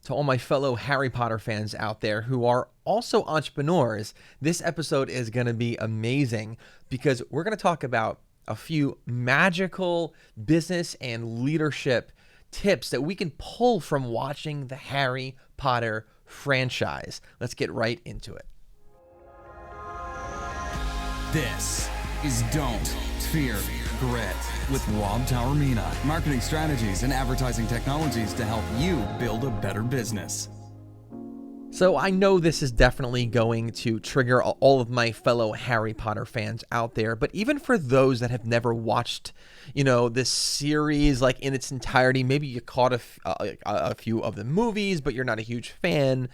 To all my fellow Harry Potter fans out there who are also entrepreneurs, this episode is going to be amazing because we're going to talk about a few magical business and leadership tips that we can pull from watching the Harry Potter franchise. Let's get right into it. This is Don't Fear Grit with Taormina. Marketing strategies and advertising technologies to help you build a better business. So I know this is definitely going to trigger all of my fellow Harry Potter fans out there, but even for those that have never watched, this series like in its entirety, maybe you caught a few of the movies, but you're not a huge fan.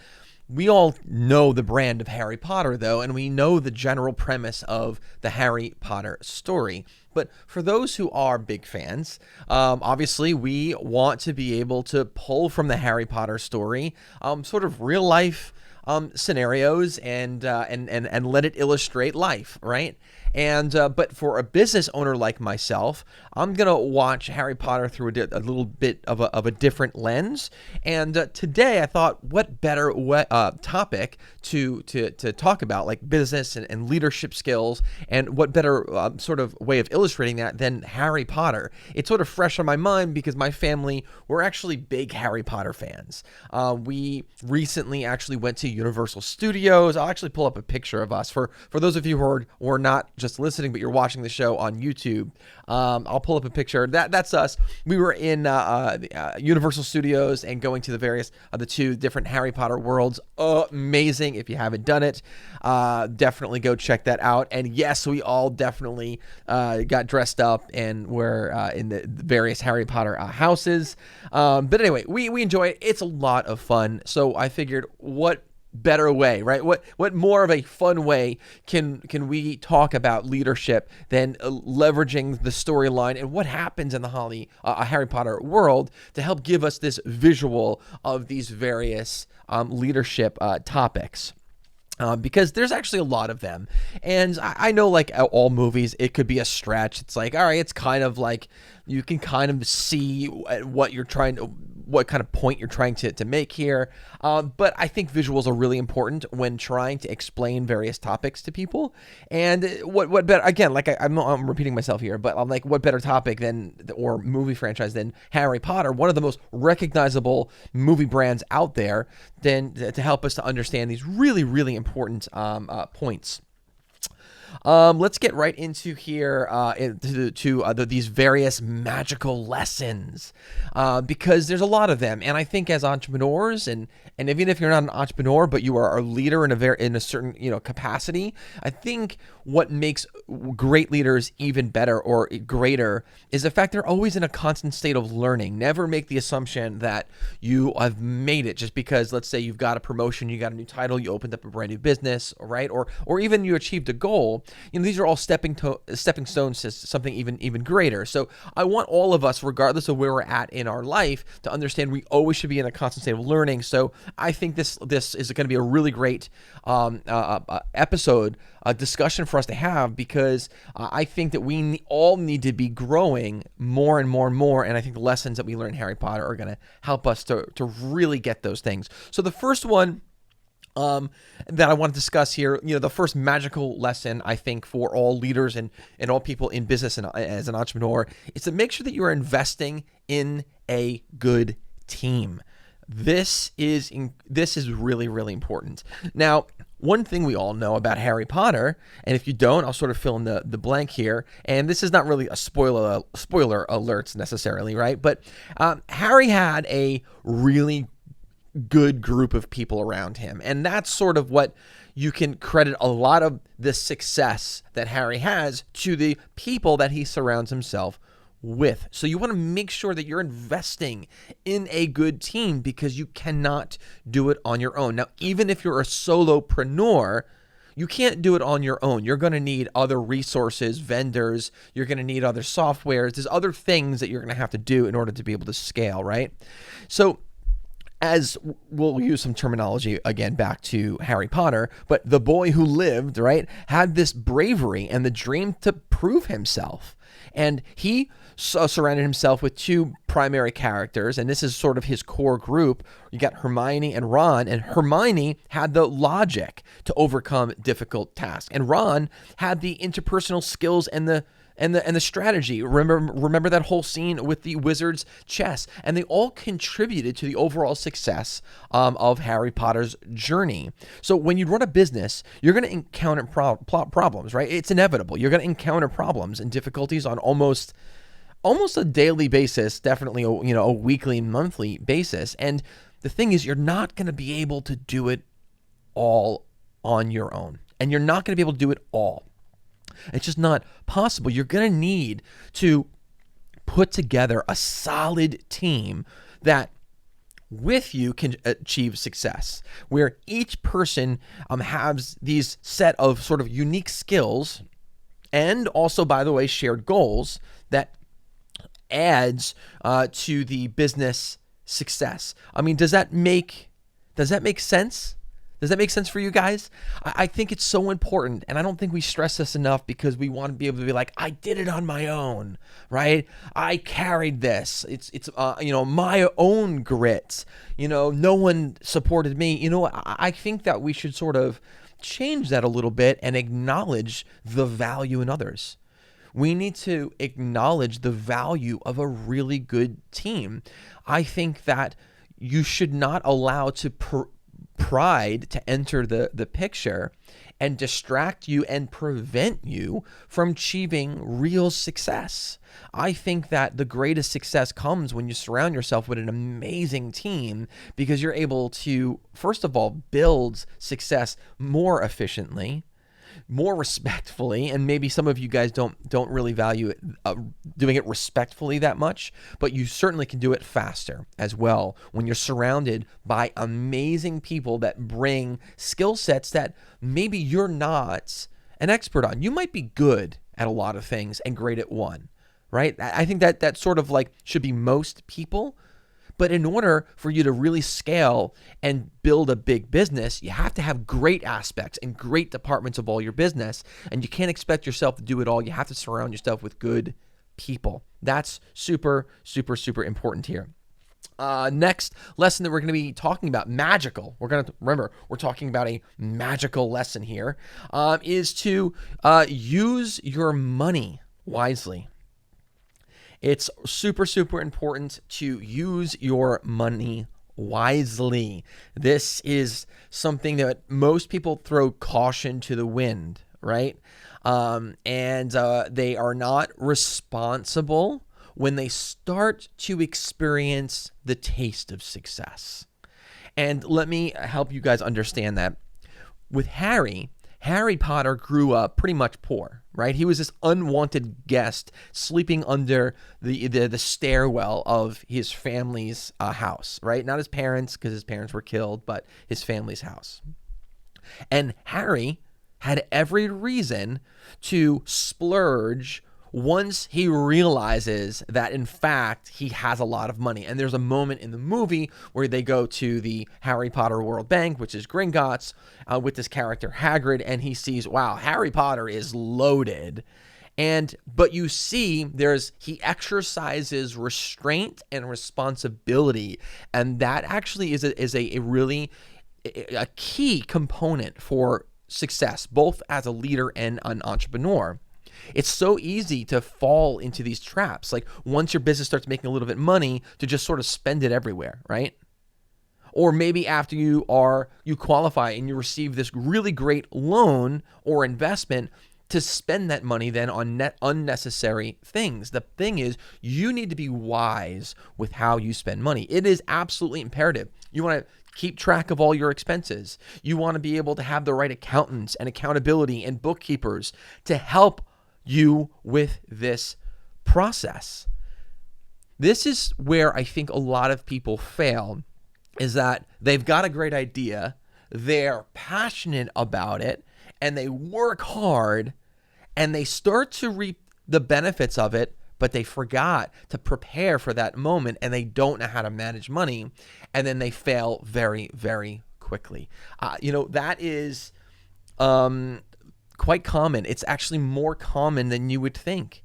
We all know the brand of Harry Potter, though, and we know the general premise of the Harry Potter story. But for those who are big fans, obviously we want to be able to pull from the Harry Potter story sort of real life scenarios and let it illustrate life, right? And but for a business owner like myself, I'm gonna watch Harry Potter through a little bit of a different lens. And today, I thought, what better topic to talk about, like business and leadership skills, and what better sort of way of illustrating that than Harry Potter? It's sort of fresh on my mind because my family, we're actually big Harry Potter fans. We recently actually went to Universal Studios. I'll actually pull up a picture of us for those of you who are not just listening, but you're watching the show on YouTube. I'll pull up a picture. That's us. We were in Universal Studios and going to the two different Harry Potter worlds. Amazing. If you haven't done it, definitely go check that out. And yes, we all definitely got dressed up and were in the various Harry Potter houses. But anyway, we enjoy it. It's a lot of fun. So I figured, what better way, right? What more of a fun way can we talk about leadership than leveraging the storyline and what happens in the Harry Potter world to help give us this visual of these various leadership topics. Because there's actually a lot of them. And I know, like all movies, it could be a stretch. It's like, all right, it's kind of like you can kind of see what kind of point you're trying to make here. But I think visuals are really important when trying to explain various topics to people. And what better, again, like I'm repeating myself here, but I'm like, what better topic or movie franchise than Harry Potter, one of the most recognizable movie brands out there, than to help us to understand these really, really important points. Let's get right into here to these various magical lessons because there's a lot of them, and I think as entrepreneurs and even if you're not an entrepreneur but you are a leader in a certain capacity, I think what makes great leaders even better or greater is the fact they're always in a constant state of learning. Never make the assumption that you have made it just because, let's say, you've got a promotion, you got a new title, you opened up a brand new business, right? Or even you achieved a goal. These are all stepping stones to something even greater. So I want all of us, regardless of where we're at in our life, to understand we always should be in a constant state of learning. So I think this is going to be a really great episode, discussion for us to have, because I think that we all need to be growing more and more and more. And I think the lessons that we learn in Harry Potter are going to help us to really get those things. So the first one that I want to discuss here, the first magical lesson, I think, for all leaders and all people in business and as an entrepreneur, is to make sure that you are investing in a good team. This is really, really important. Now, one thing we all know about Harry Potter, and if you don't, I'll sort of fill in the blank here, and this is not really a spoiler alerts necessarily, right? But Harry had a really good group of people around him, and that's sort of what you can credit a lot of the success that Harry has to the people that he surrounds himself with. So you want to make sure that you're investing in a good team, because you cannot do it on your own. Now, even if you're a solopreneur, you can't do it on your own. You're going to need other resources, vendors. You're going to need other softwares. There's other things that you're going to have to do in order to be able to scale, right? So as we'll use some terminology again back to Harry Potter, but the boy who lived, right, had this bravery and the dream to prove himself. And he surrounded himself with two primary characters, and this is sort of his core group. You got Hermione and Ron, and Hermione had the logic to overcome difficult tasks, and Ron had the interpersonal skills and the strategy. Remember that whole scene with the wizard's chess, and they all contributed to the overall success of Harry Potter's journey. So when you run a business, you're going to encounter problems, right? It's inevitable. You're going to encounter problems and difficulties on almost a daily basis, definitely a weekly, monthly basis. And the thing is, you're not going to be able to do it all on your own, and you're not going to be able to do it all. It's just not possible. You're going to need to put together a solid team that with you can achieve success, where each person has these set of sort of unique skills and also, by the way, shared goals that adds to the business success. I mean, does that make sense? Does that make sense for you guys? I think it's so important, and I don't think we stress this enough because we want to be able to be like, I did it on my own, right? I carried this. It's my own grit. No one supported me. I think that we should sort of change that a little bit and acknowledge the value in others. We need to acknowledge the value of a really good team. I think that you should not allow pride to enter the picture and distract you and prevent you from achieving real success. I think that the greatest success comes when you surround yourself with an amazing team, because you're able to, first of all, build success more efficiently, more respectfully, and maybe some of you guys don't really value it, doing it respectfully that much, but you certainly can do it faster as well when you're surrounded by amazing people that bring skill sets that maybe you're not an expert on. You might be good at a lot of things and great at one, right? I think that sort of like should be most people. But in order for you to really scale and build a big business, you have to have great aspects and great departments of all your business. And you can't expect yourself to do it all. You have to surround yourself with good people. That's super, super, super important here. Next lesson that we're going to be talking about, magical. We're talking about a magical lesson here, is to use your money wisely. It's super, super important to use your money wisely. This is something that most people throw caution to the wind, right? And they are not responsible when they start to experience the taste of success. And let me help you guys understand that. With Harry Potter grew up pretty much poor, right? He was this unwanted guest sleeping under the stairwell of his family's house, right? Not his parents, because his parents were killed, but his family's house. And Harry had every reason to splurge once he realizes that, in fact, he has a lot of money. And there's a moment in the movie where they go to the Harry Potter World Bank, which is Gringotts, with this character Hagrid, and he sees, wow, Harry Potter is loaded. But you see, he exercises restraint and responsibility, and that actually is a really a key component for success, both as a leader and an entrepreneur. It's so easy to fall into these traps. Like once your business starts making a little bit of money, to just sort of spend it everywhere, right? Or maybe after you qualify and you receive this really great loan or investment, to spend that money then on unnecessary things. The thing is, you need to be wise with how you spend money. It is absolutely imperative. You want to keep track of all your expenses. You want to be able to have the right accountants and accountability and bookkeepers to help you with this process. This is where I think a lot of people fail, is that they've got a great idea, they're passionate about it, and they work hard, and they start to reap the benefits of it, but they forgot to prepare for that moment, and they don't know how to manage money, and then they fail very, very quickly. That is quite common. It's actually more common than you would think.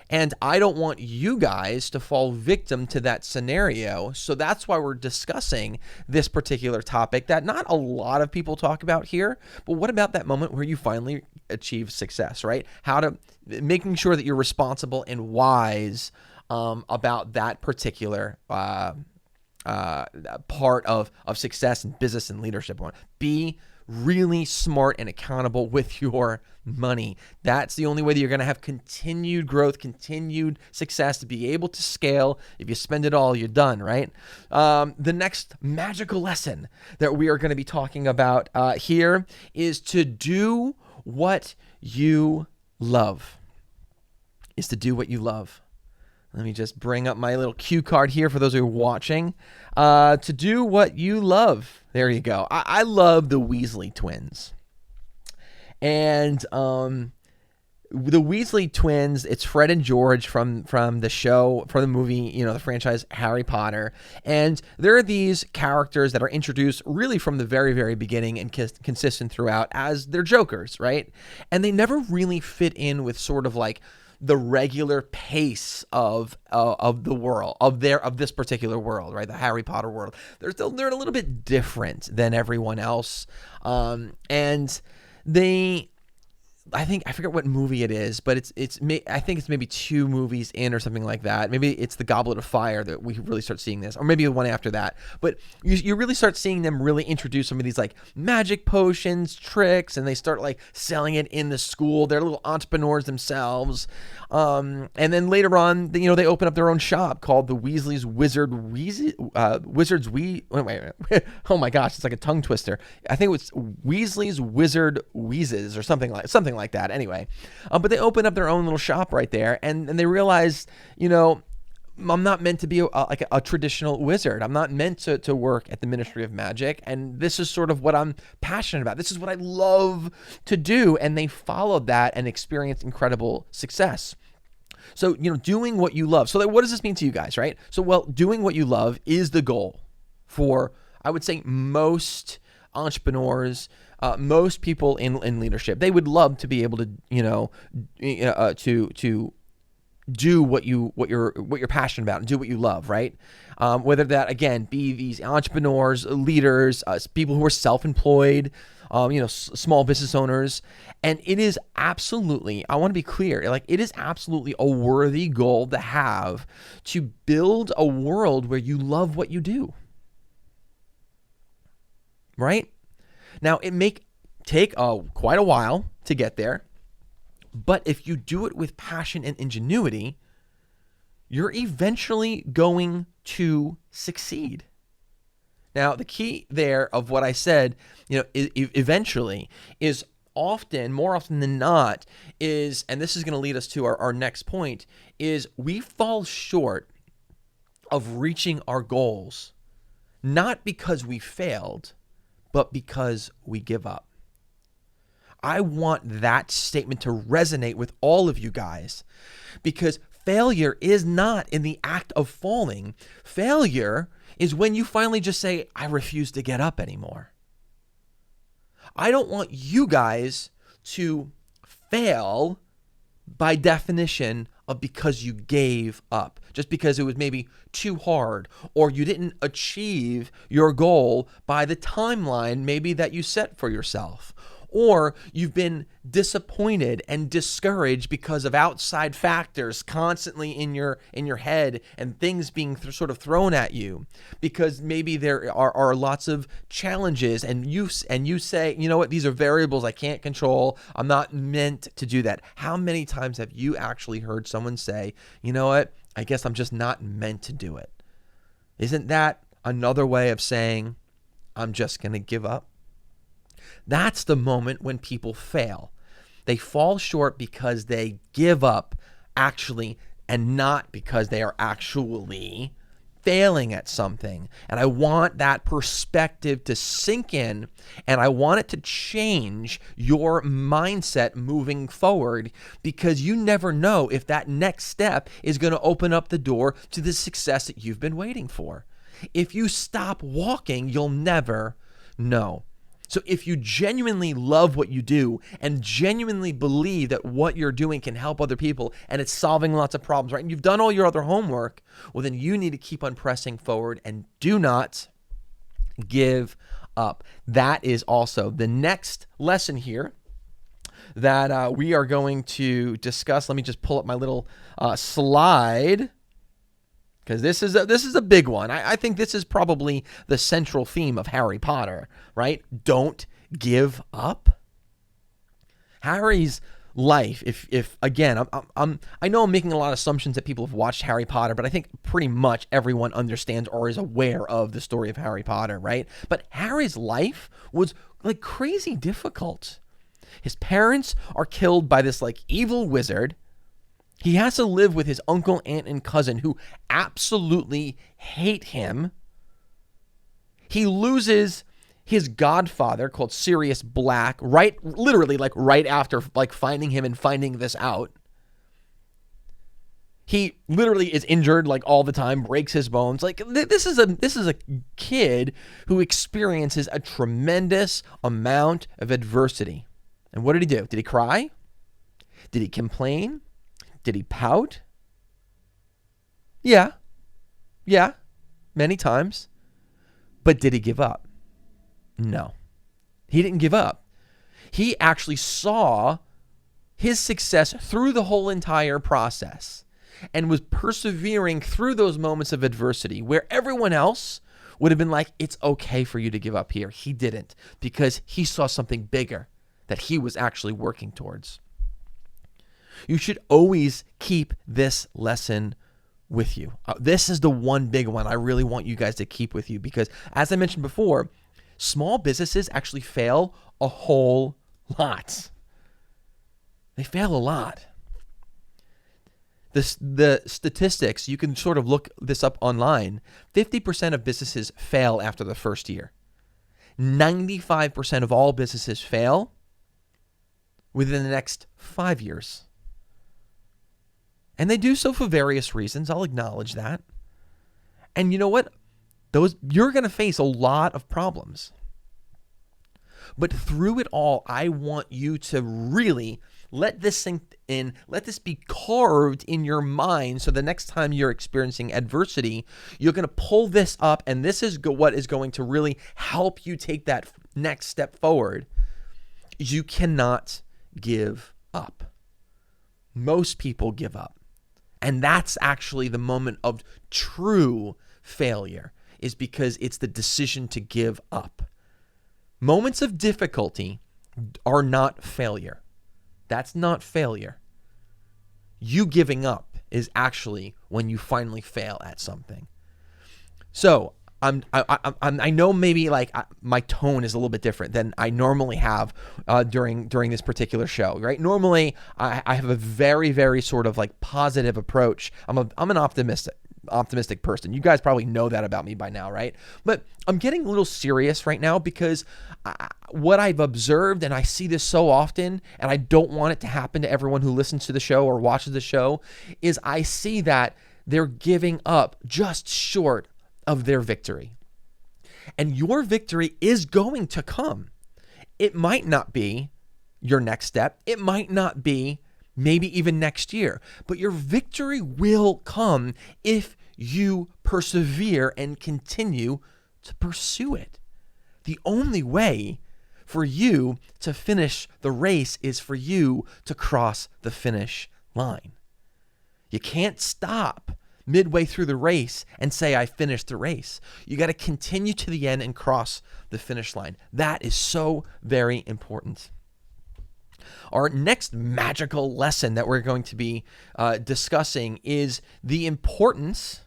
And I don't want you guys to fall victim to that scenario. So that's why we're discussing this particular topic that not a lot of people talk about here. But what about that moment where you finally achieve success, right? Making sure that you're responsible and wise about that particular part of success in business and leadership. Be really smart and accountable with your money. That's the only way that you're going to have continued growth, continued success, to be able to scale. If you spend it all, you're done, right? The next magical lesson that we are going to be talking about here is to do what you love. Let me just bring up my little cue card here for those who are watching. To do what you love. There you go. I love the Weasley twins. And the Weasley twins, it's Fred and George from the show, from the movie, the franchise Harry Potter. And there are these characters that are introduced really from the very, very beginning and consistent throughout as they're jokers, right? And they never really fit in with sort of like the regular pace of the world, of this particular world, right? The Harry Potter world. They're a little bit different than everyone else. And I forget what movie it is, but I think it's maybe 2 movies in or something like that. Maybe it's the Goblet of Fire that we really start seeing this, or maybe the one after that. But you really start seeing them really introduce some of these like magic potions, tricks, and they start like selling it in the school. They're little entrepreneurs themselves. And then later on, they open up their own shop called the Weasley's Wait. Oh my gosh, it's like a tongue twister. I think it was Weasley's Wizard Wheezes or something like that. Anyway, but they open up their own little shop right there, and they realize, I'm not meant to be a traditional wizard. I'm not meant to work at the Ministry of Magic, and this is sort of what I'm passionate about. This is what I love to do, and they followed that and experienced incredible success. So, doing what you love. So what does this mean to you guys, right? So, doing what you love is the goal for, I would say, most entrepreneurs, most people in leadership. They would love to be able to, to do what you're passionate about and do what you love, right? Whether that, again, be these entrepreneurs, leaders, people who are self-employed, small business owners. And it is absolutely, I want to be clear, like it is absolutely a worthy goal to have, to build a world where you love what you do, right? Now, it may take quite a while to get there, but if you do it with passion and ingenuity, you're eventually going to succeed. Now, the key there of what I said, eventually, is more often than not, and this is going to lead us to our next point, is we fall short of reaching our goals, not because we failed, but because we give up. I want that statement to resonate with all of you guys, because failure is not in the act of falling. Failure is when you finally just say, I refuse to get up anymore. I don't want you guys to fail by definition of because you gave up, just because it was maybe too hard, or you didn't achieve your goal by the timeline maybe that you set for yourself, or you've been disappointed and discouraged because of outside factors constantly in your head and things being sort of thrown at you, because maybe there are lots of challenges and you say, you know what, these are variables I can't control. I'm not meant to do that. How many times have you actually heard someone say, you know what, I guess I'm just not meant to do it? Isn't that another way of saying I'm just going to give up? That's the moment when people fail. They fall short because they give up, actually, and not because they are actually failing at something. And I want that perspective to sink in, and I want it to change your mindset moving forward, because you never know if that next step is going to open up the door to the success that you've been waiting for. If you stop walking, you'll never know. So if you genuinely love what you do and genuinely believe that what you're doing can help other people and it's solving lots of problems, right? And you've done all your other homework, well, then you need to keep on pressing forward and do not give up. That is also the next lesson here that we are going to discuss. Let me just pull up my little slide, because this is a big one. I think this is probably the central theme of Harry Potter, right? Don't give up. Harry's life, if again, I know I'm making a lot of assumptions that people have watched Harry Potter, but I think pretty much everyone understands or is aware of the story of Harry Potter, right? But Harry's life was like crazy difficult. His parents are killed by this like evil wizard. He has to live with his uncle, aunt, and cousin who absolutely hate him. He loses his godfather, called Sirius Black, literally right after finding him and finding this out. He literally is injured all the time, breaks his bones. This is a kid who experiences a tremendous amount of adversity. And what did he do? Did he cry? Did he complain? Did he pout? Yeah, many times. But did he give up? No, he didn't give up. He actually saw his success through the whole entire process and was persevering through those moments of adversity where everyone else would have been like, it's okay for you to give up here. He didn't, because he saw something bigger that he was actually working towards. You should always keep this lesson with you. This is the one big one I really want you guys to keep with you, because as I mentioned before, small businesses actually fail a whole lot. They fail a lot. The statistics, you can sort of look this up online. 50% of businesses fail after the first year. 95% of all businesses fail within the next 5 years. And they do so for various reasons. I'll acknowledge that. And you know what? You're going to face a lot of problems. But through it all, I want you to really let this sink in. Let this be carved in your mind, so the next time you're experiencing adversity, you're going to pull this up, and this is what is going to really help you take that next step forward. You cannot give up. Most people give up. And that's actually the moment of true failure, is because it's the decision to give up. Moments of difficulty are not failure. That's not failure. You giving up is actually when you finally fail at something. So I know maybe my tone is a little bit different than I normally have during this particular show, right? Normally I have a very, very sort of positive approach. I'm an optimistic person. You guys probably know that about me by now, right? But I'm getting a little serious right now because what I've observed, and I see this so often, and I don't want it to happen to everyone who listens to the show or watches the show, is I see that they're giving up just short of their victory. And your victory is going to come. It might not be your next step. It might not be maybe even next year, but your victory will come if you persevere and continue to pursue it. The only way for you to finish the race is for you to cross the finish line. You can't stop midway through the race and say, I finished the race. You got to continue to the end and cross the finish line. That is so very important. Our next magical lesson that we're going to be discussing is the importance,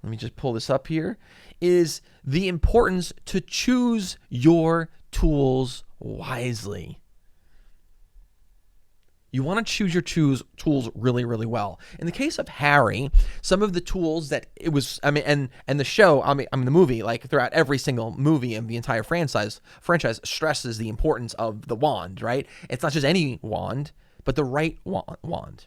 let me just pull this up here, is the importance to choose your tools wisely. You want to choose your tools really, really well. In the case of Harry, some of the tools that it was, and the show, the movie, like throughout every single movie of the entire franchise stresses the importance of the wand, right? It's not just any wand, but the right wand.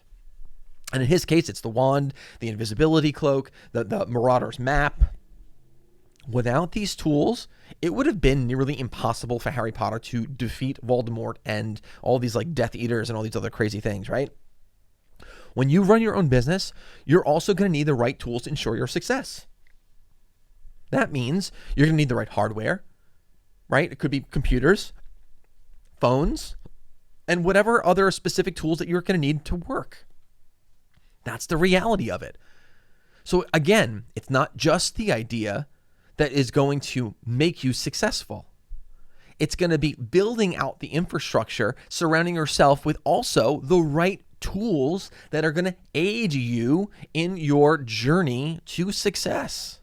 And in his case, it's the wand, the invisibility cloak, the Marauder's map. Without these tools, it would have been nearly impossible for Harry Potter to defeat Voldemort and all these like Death Eaters and all these other crazy things, right? When you run your own business, you're also going to need the right tools to ensure your success. That means you're going to need the right hardware, right? It could be computers, phones, and whatever other specific tools that you're going to need to work. That's the reality of it. So again, it's not just the idea that is going to make you successful. It's going to be building out the infrastructure, surrounding yourself with also the right tools that are going to aid you in your journey to success.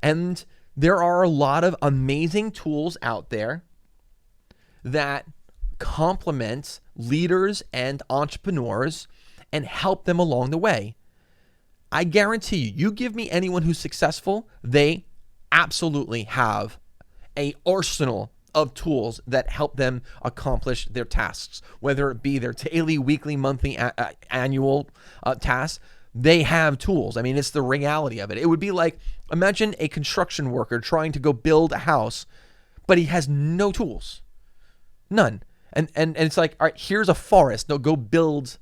And there are a lot of amazing tools out there that complement leaders and entrepreneurs and help them along the way. I guarantee you give me anyone who's successful, they absolutely have an arsenal of tools that help them accomplish their tasks, whether it be their daily, weekly, monthly, annual tasks. They have tools. I mean, it's the reality of it. It would be like, imagine a construction worker trying to go build a house, but he has no tools, none. And it's like, all right, here's a forest. No, go build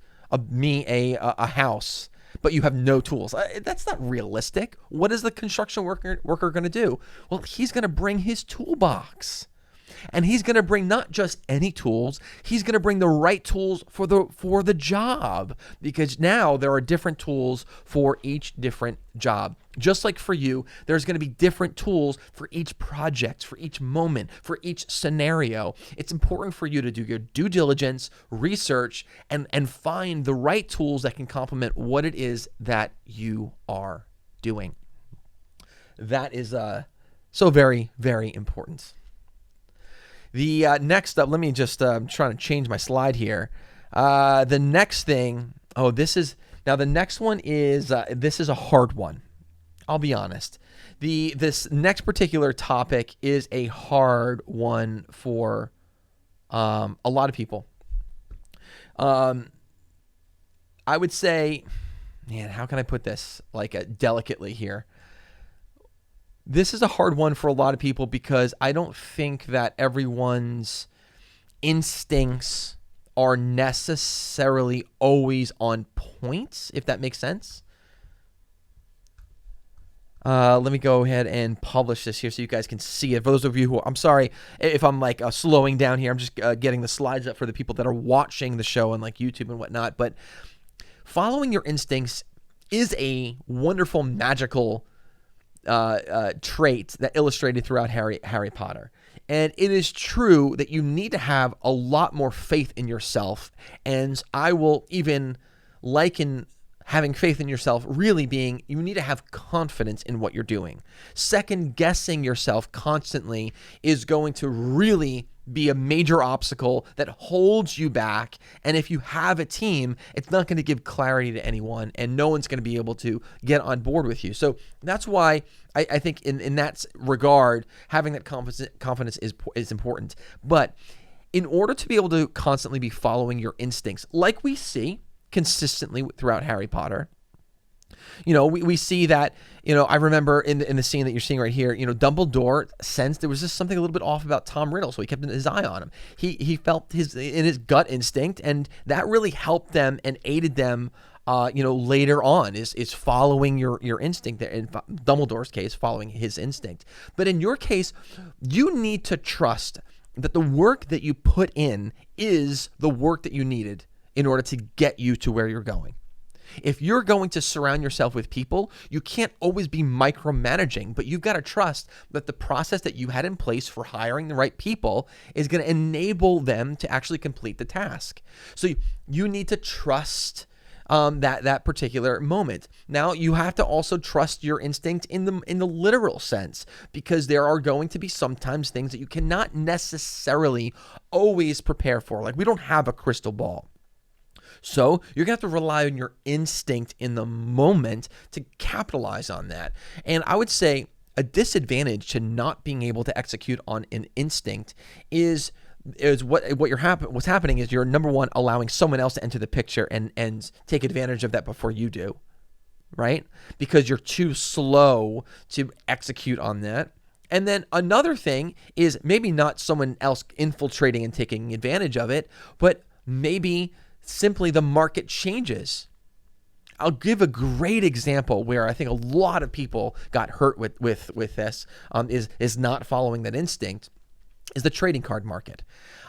me a house. But you have no tools. That's not realistic. What is the construction worker going to do? Well, he's going to bring his toolbox. And he's going to bring not just any tools, he's going to bring the right tools for the job, because now there are different tools for each different job. Just like for you, there's going to be different tools for each project, for each moment, for each scenario. It's important for you to do your due diligence, research, and find the right tools that can complement what it is that you are doing. That is so very, very important. The next up, let me just, I'm trying to change my slide here. The next thing, the next one is, this is a hard one. I'll be honest. This next particular topic is a hard one for a lot of people. I would say, man, how can I put this like delicately here? This is a hard one for a lot of people because I don't think that everyone's instincts are necessarily always on point, if that makes sense. Let me go ahead and publish this here so you guys can see it. For those of you who, I'm sorry if I'm like slowing down here. I'm just getting the slides up for the people that are watching the show on like YouTube and whatnot. But following your instincts is a wonderful, magical trait that illustrated throughout Harry Potter. And it is true that you need to have a lot more faith in yourself. And I will even liken having faith in yourself really being, you need to have confidence in what you're doing. Second guessing yourself constantly is going to really be a major obstacle that holds you back. And if you have a team, it's not going to give clarity to anyone, and no one's going to be able to get on board with you. So that's why I think in that regard, having that confidence is important. But in order to be able to constantly be following your instincts, like we see consistently throughout Harry Potter, we see that, I remember in the scene that you're seeing right here, Dumbledore sensed there was just something a little bit off about Tom Riddle, so he kept his eye on him. He felt his gut instinct, and that really helped them and aided them, later on is following your instinct. In Dumbledore's case, following his instinct. But in your case, you need to trust that the work that you put in is the work that you needed in order to get you to where you're going. If you're going to surround yourself with people, you can't always be micromanaging, but you've got to trust that the process that you had in place for hiring the right people is going to enable them to actually complete the task. So you need to trust that particular moment. Now, you have to also trust your instinct in the literal sense, because there are going to be sometimes things that you cannot necessarily always prepare for. Like, we don't have a crystal ball. So you're going to have to rely on your instinct in the moment to capitalize on that. And I would say a disadvantage to not being able to execute on an instinct is what's happening is you're, number one, allowing someone else to enter the picture and take advantage of that before you do, right? Because you're too slow to execute on that. And then another thing is maybe not someone else infiltrating and taking advantage of it, but maybe simply the market changes. I'll give a great example where I think a lot of people got hurt with this, is not following that instinct, is the trading card market.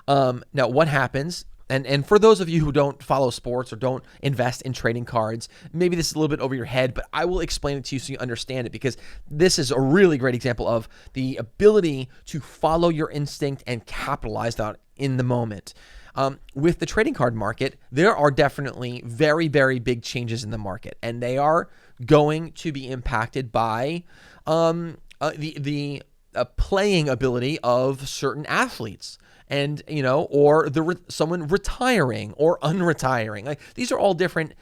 Now, what happens, and for those of you who don't follow sports or don't invest in trading cards, maybe this is a little bit over your head, but I will explain it to you so you understand it, because this is a really great example of the ability to follow your instinct and capitalize on it in the moment. With the trading card market, there are definitely very, very big changes in the market, and they are going to be impacted by the playing ability of certain athletes, and or someone retiring or unretiring. Like, these are all different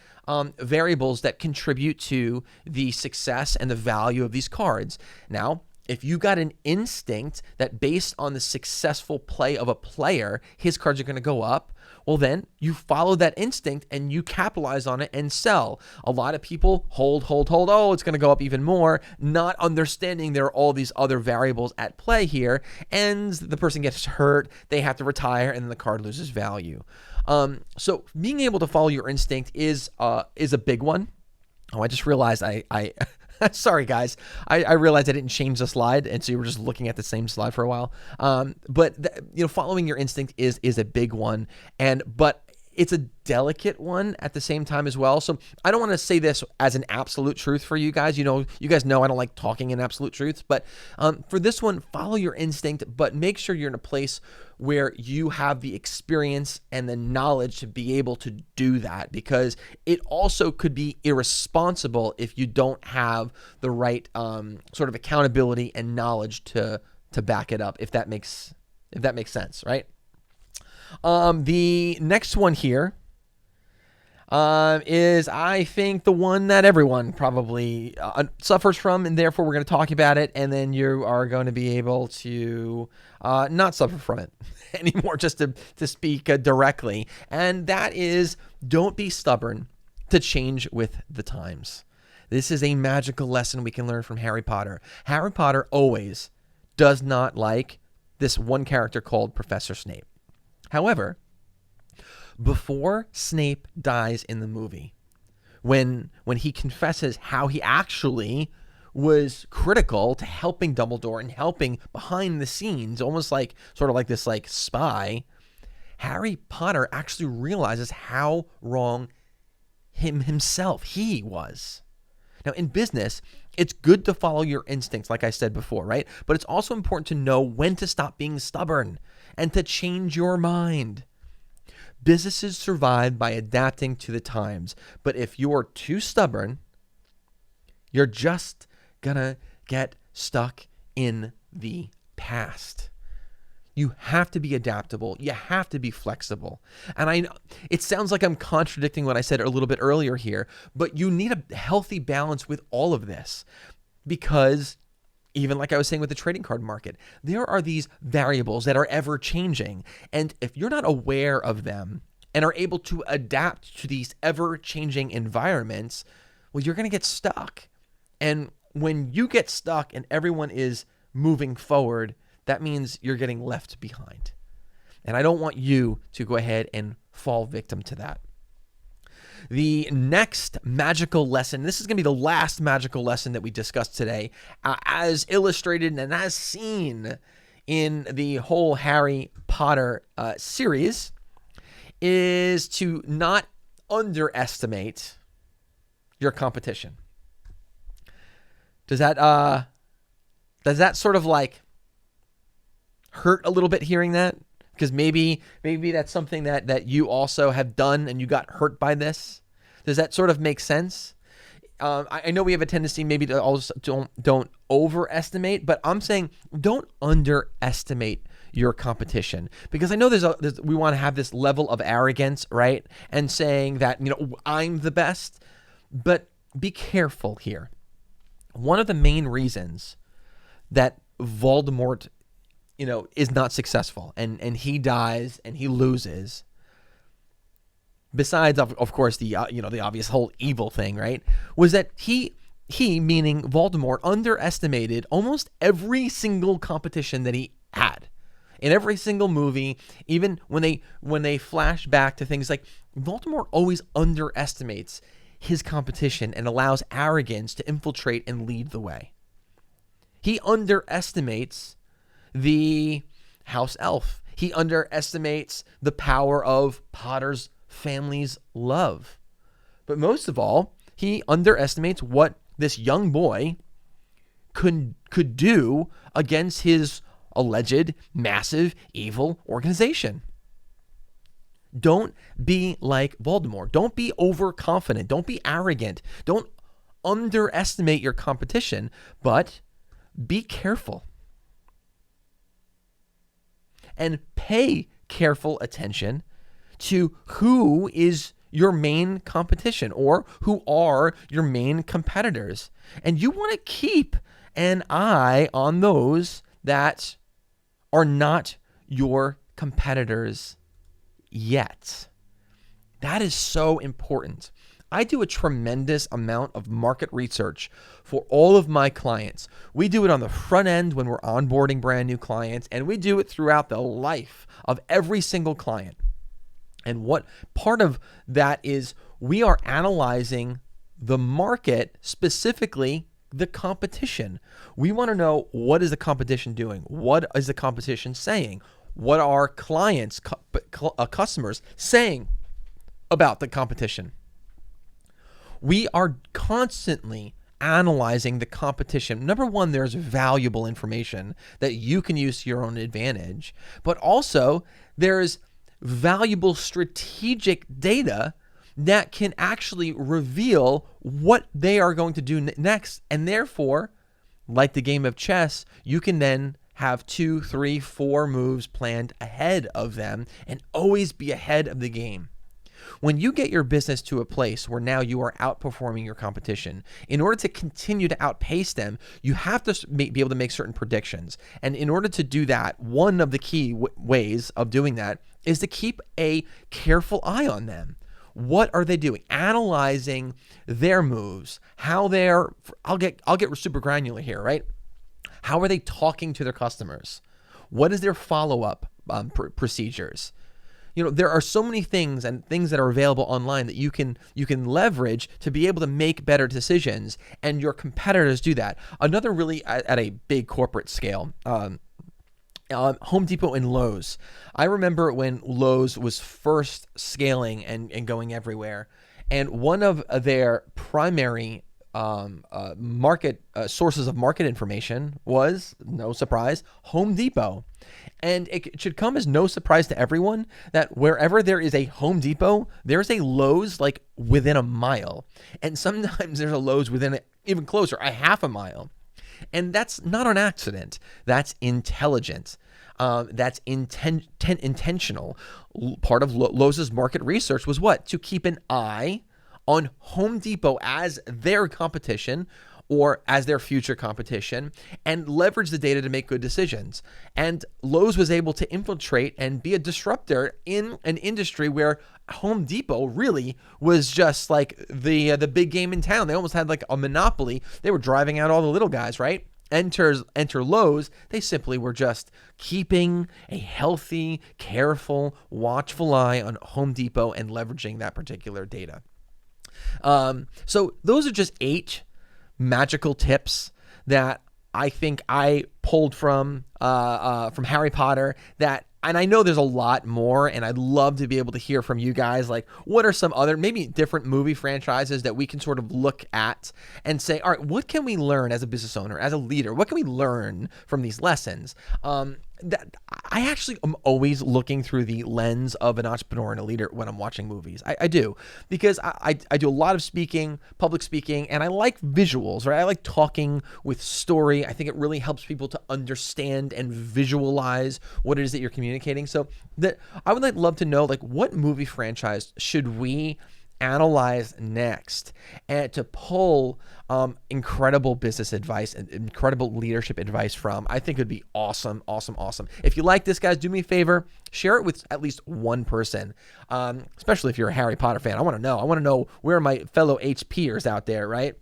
variables that contribute to the success and the value of these cards. Now, if you got an instinct that based on the successful play of a player, his cards are going to go up, well, then you follow that instinct and you capitalize on it and sell. A lot of people hold. Oh, it's going to go up even more, not understanding there are all these other variables at play here, and the person gets hurt, they have to retire, and then the card loses value. So being able to follow your instinct is a big one. Oh, I just realized I sorry, guys. I realized I didn't change the slide, and so you were just looking at the same slide for a while. But following your instinct is a big one, but it's a delicate one at the same time as well. So I don't want to say this as an absolute truth for you guys. You guys know I don't like talking in absolute truths, but for this one, follow your instinct, but make sure you're in a place where you have the experience and the knowledge to be able to do that, because it also could be irresponsible if you don't have the right sort of accountability and knowledge to back it up, if that makes sense, right? The next one here is, I think, the one that everyone probably suffers from, and therefore we're going to talk about it, and then you are going to be able to not suffer from it anymore, just to speak directly. And that is, don't be stubborn to change with the times. This is a magical lesson we can learn from Harry Potter. Harry Potter always does not like this one character called Professor Snape. However, before Snape dies in the movie, when he confesses how he actually was critical to helping Dumbledore and helping behind the scenes, almost like sort of like this like spy, Harry Potter actually realizes how wrong himself he was. Now, in business, it's good to follow your instincts, like I said before, right? But it's also important to know when to stop being stubborn and to change your mind. Businesses survive by adapting to the times, but if you're too stubborn, you're just gonna get stuck in the past. You have to be adaptable. You have to be flexible. And I know it sounds like I'm contradicting what I said a little bit earlier here, but you need a healthy balance with all of this, because even like I was saying with the trading card market, there are these variables that are ever changing. And if you're not aware of them and are able to adapt to these ever changing environments, well, you're going to get stuck. And when you get stuck and everyone is moving forward, that means you're getting left behind. And I don't want you to go ahead and fall victim to that. The next magical lesson, this is going to be the last magical lesson that we discussed today, as illustrated and as seen in the whole Harry Potter series, is to not underestimate your competition. Does that sort of like hurt a little bit hearing that? Because maybe that's something that you also have done and you got hurt by this. Does that sort of make sense? I know we have a tendency maybe to also don't overestimate, but I'm saying don't underestimate your competition, because I know we want to have this level of arrogance, right? And saying that, I'm the best, but be careful here. One of the main reasons that Voldemort, is not successful and he dies and he loses, besides of course the the obvious whole evil thing, right, was that he meaning Voldemort underestimated almost every single competition that he had. In every single movie, even when they flash back to things like, Voldemort always underestimates his competition and allows arrogance to infiltrate and lead the way. He underestimates the house elf. He underestimates the power of Potter's family's love. But most of all, he underestimates what this young boy could do against his alleged massive evil organization. Don't be like Voldemort. Don't be overconfident. Don't be arrogant. Don't underestimate your competition, but be careful. And pay careful attention to who is your main competition or who are your main competitors. And you want to keep an eye on those that are not your competitors yet. That is so important. I do a tremendous amount of market research for all of my clients. We do it on the front end when we're onboarding brand new clients, and we do it throughout the life of every single client. And what part of that is, we are analyzing the market, specifically the competition. We want to know, what is the competition doing? What is the competition saying? What are clients, customers saying about the competition? We are constantly analyzing the competition. Number one, there's valuable information that you can use to your own advantage, but also there's valuable strategic data that can actually reveal what they are going to do next. And therefore, like the game of chess, you can then have 2, 3, 4 moves planned ahead of them and always be ahead of the game. When you get your business to a place where now you are outperforming your competition, in order to continue to outpace them, you have to be able to make certain predictions. And in order to do that, one of the key ways of doing that is to keep a careful eye on them. What are they doing? Analyzing their moves, how I'll get super granular here, right? How are they talking to their customers? What is their follow-up procedures? There are so many things that are available online that you can leverage to be able to make better decisions, and your competitors do that. Another really at a big corporate scale, Home Depot and Lowe's. I remember when Lowe's was first scaling and going everywhere, and one of their primary market sources of market information was, no surprise, Home Depot. And it should come as no surprise to everyone that wherever there is a Home Depot, there's a Lowe's like within a mile. And sometimes there's a Lowe's within even closer, a half a mile. And that's not an accident. That's intelligent. That's intentional. Part of Lowe's market research was what? To keep an eye on Home Depot as their competition or as their future competition, and leverage the data to make good decisions. And Lowe's was able to infiltrate and be a disruptor in an industry where Home Depot really was just like the big game in town. They almost had like a monopoly. They were driving out all the little guys, right? Enter Lowe's. They simply were just keeping a healthy, careful, watchful eye on Home Depot and leveraging that particular data. So those are just 8 magical tips that I think I pulled from Harry Potter, and I know there's a lot more, and I'd love to be able to hear from you guys, like what are some other maybe different movie franchises that we can sort of look at and say, all right, what can we learn as a business owner, as a leader? What can we learn from these lessons? that I actually am always looking through the lens of an entrepreneur and a leader when I'm watching movies. I do, because I do a lot of speaking, public speaking, and I like visuals, right? I like talking with story. I think it really helps people to understand and visualize what it is that you're communicating. So that I would love to know, like, what movie franchise should we analyze next, and to pull incredible business advice and incredible leadership advice from. I think it would be awesome. If you like this, guys, do me a favor, share it with at least one person, especially if you're a Harry Potter fan. I want to know where are my fellow HPers out there, right?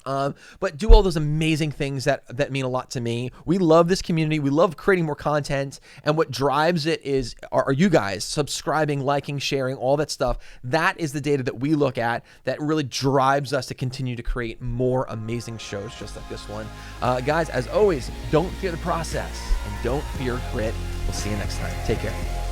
But do all those amazing things that mean a lot to me. We love this community. We love creating more content. And what drives it are you guys subscribing, liking, sharing, all that stuff. That is the data that we look at that really drives us to continue to create more amazing shows just like this one. Guys, as always, don't fear the process and don't fear grit. We'll see you next time. Take care.